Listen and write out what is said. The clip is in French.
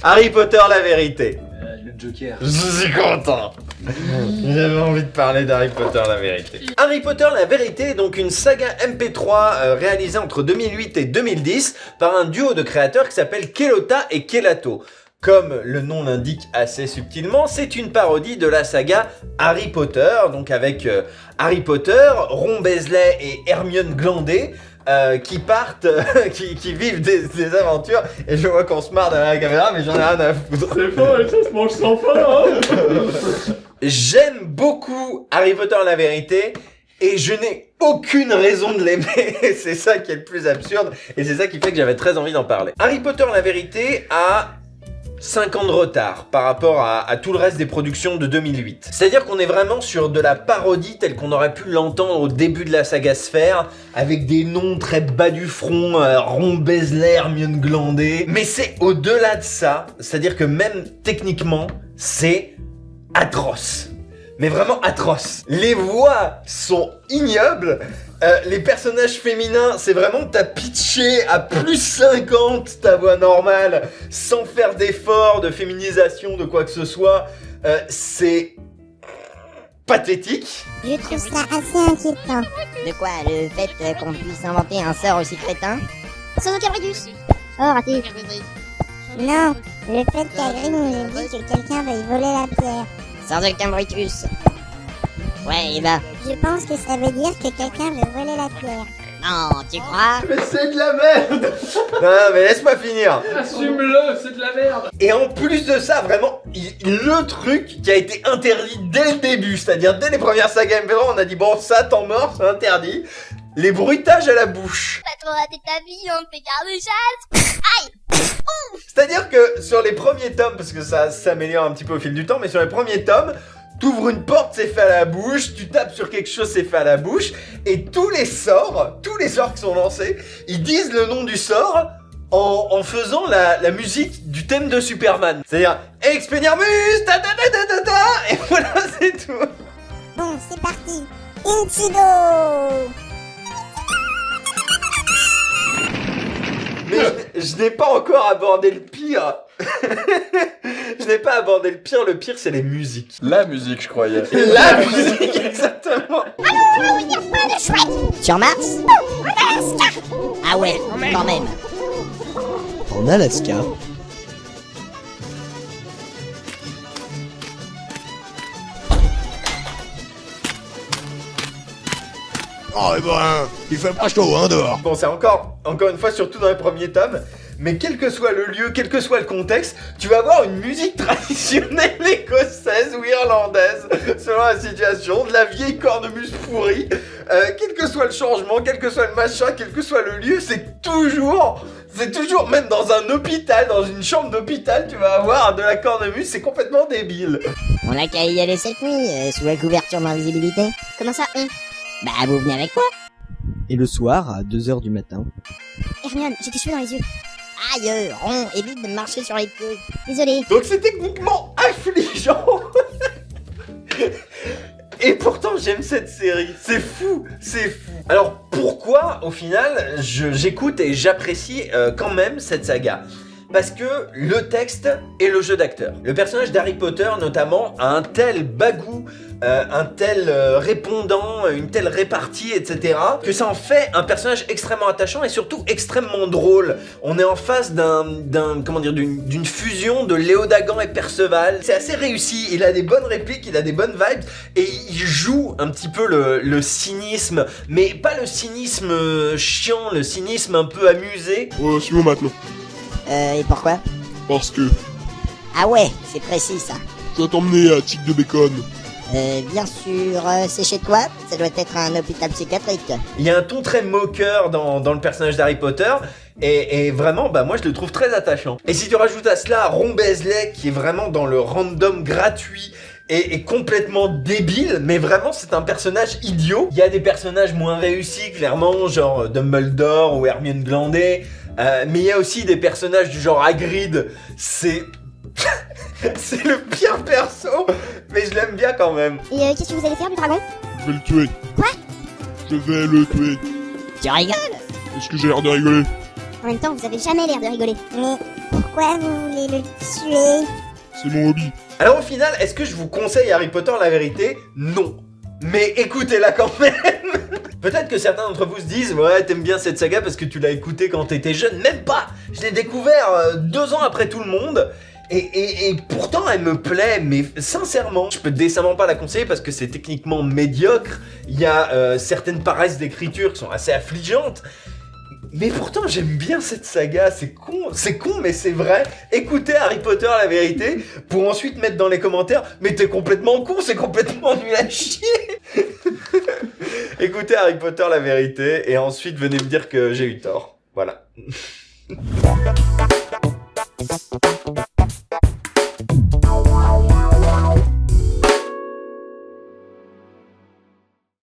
Harry Potter la vérité. Le Joker. Je suis content. J'avais envie de parler d'Harry Potter la vérité. Harry Potter la vérité est donc une saga MP3 réalisée entre 2008 et 2010 par un duo de créateurs qui s'appelle Kelota et Kelato. Comme le nom l'indique assez subtilement, c'est une parodie de la saga Harry Potter, donc avec Harry Potter, Ron Weasley et Hermione Glandet, qui partent, qui vivent des aventures, et je vois qu'on se marre derrière la caméra, mais j'en ai rien à foutre. C'est fort et ça se mange sans fin, hein. J'aime beaucoup Harry Potter la vérité, et je n'ai aucune raison de l'aimer. C'est ça qui est le plus absurde, et c'est ça qui fait que j'avais très envie d'en parler. Harry Potter la vérité a 5 ans de retard par rapport à tout le reste des productions de 2008. C'est-à-dire qu'on est vraiment sur de la parodie telle qu'on aurait pu l'entendre au début de la saga Sphère, avec des noms très bas du front, Ron Weasley, Hermione Glandet. Mais c'est au-delà de ça, c'est-à-dire que même techniquement, c'est atroce. Mais vraiment atroce. Les voix sont ignobles. Les personnages féminins, c'est vraiment t'as pitché à plus 50 ta voix normale, sans faire d'effort de féminisation de quoi que ce soit. C'est pathétique. Je trouve ça assez inquiétant. De quoi? Le fait qu'on puisse inventer un sort aussi crétin? Sans Cabrius. Oh, raté. Non, le fait qu'Hagrid nous dit que quelqu'un va y voler la pierre. Sans aucun Brutus. Ouais, et bah. Je pense que ça veut dire que quelqu'un veut voler la pierre. Non, tu crois? Mais c'est de la merde. Non, mais laisse-moi finir. Assume-le, c'est de la merde. Et en plus de ça, vraiment, le truc qui a été interdit dès le début, c'est-à-dire dès les premières sagas MP3, on a dit bon, ça, temps mort, c'est interdit. Les bruitages à la bouche. Pas trop rater ta vie, on te fait garde chasse. Aïe. C'est-à-dire que sur les premiers tomes, parce que ça s'améliore un petit peu au fil du temps, mais sur les premiers tomes, t'ouvres une porte, c'est fait à la bouche, tu tapes sur quelque chose, c'est fait à la bouche, et tous les sorts qui sont lancés, ils disent le nom du sort en faisant la musique du thème de Superman. C'est-à-dire, Expelliarmus, ta ta ta ta ta ta, et voilà, c'est tout. Bon, c'est parti. Incido. Mais je n'ai pas encore abordé le pire. Je n'ai pas abordé le pire c'est les musiques. La musique, je croyais. La musique, exactement. Sur Mars? Ah ouais, quand même. En Alaska, oh et ben, il fait pas chaud hein dehors. Bon, c'est encore une fois, surtout dans les premiers tomes, mais quel que soit le lieu, quel que soit le contexte, tu vas avoir une musique traditionnelle écossaise ou irlandaise, selon la situation, de la vieille cornemuse pourrie, quel que soit le changement, quel que soit le machin, quel que soit le lieu, c'est toujours, même dans un hôpital, dans une chambre d'hôpital, tu vas avoir de la cornemuse, c'est complètement débile. On a qu'à y aller cette nuit, sous la couverture d'invisibilité. Comment ça, Bah, vous venez avec moi. Et le soir, à 2h du matin, Hermione, j'ai tes cheveux dans les yeux. Aïe, Ron, évite de marcher sur les pieds. Désolée. Donc c'est techniquement affligeant. Et pourtant j'aime cette série, c'est fou. Alors pourquoi au final j'écoute et j'apprécie quand même cette saga? Parce que le texte et le jeu d'acteur. Le personnage d'Harry Potter notamment a un tel bagou, un tel répondant, une telle répartie, etc. que ça en fait un personnage extrêmement attachant et surtout extrêmement drôle. On est en face d'une fusion de Léo Dagan et Perceval. C'est assez réussi, il a des bonnes répliques, il a des bonnes vibes et il joue un petit peu le cynisme, mais pas le cynisme chiant, le cynisme un peu amusé. Suis-moi maintenant. Et pourquoi? Parce que Ah ouais, c'est précis ça. je dois t'emmener à Tic de Bacon. Bien sûr, c'est chez toi? Ça doit être un hôpital psychiatrique. Il y a un ton très moqueur dans le personnage d'Harry Potter et vraiment, bah moi je le trouve très attachant. Et si tu rajoutes à cela Ron Weasley qui est vraiment dans le random gratuit et complètement débile, mais vraiment c'est un personnage idiot. Il y a des personnages moins réussis clairement, genre Dumbledore ou Hermione Glandet, mais il y a aussi des personnages du genre Hagrid, c'est le pire perso, mais je l'aime bien quand même. Et qu'est-ce que vous allez faire du dragon? Je vais le tuer. Quoi? Je vais le tuer. Tu rigoles? Est-ce que j'ai l'air de rigoler? En même temps, vous avez jamais l'air de rigoler. Mais pourquoi? pourquoi vous voulez le tuer? C'est mon hobby. Alors au final, est-ce que je vous conseille Harry Potter la vérité? Non. Mais écoutez-la quand même. Peut-être que certains d'entre vous se disent ouais, t'aimes bien cette saga parce que tu l'as écoutée quand t'étais jeune. Même pas. Je l'ai découvert 2 ans après tout le monde. Et pourtant elle me plaît, mais sincèrement, je peux décemment pas la conseiller parce que c'est techniquement médiocre. Il y a certaines paresses d'écriture qui sont assez affligeantes. Mais pourtant j'aime bien cette saga, c'est con mais c'est vrai. Écoutez Harry Potter la vérité pour ensuite mettre dans les commentaires mais t'es complètement con, c'est complètement nul à chier. Écoutez Harry Potter la vérité et ensuite venez me dire que j'ai eu tort. Voilà.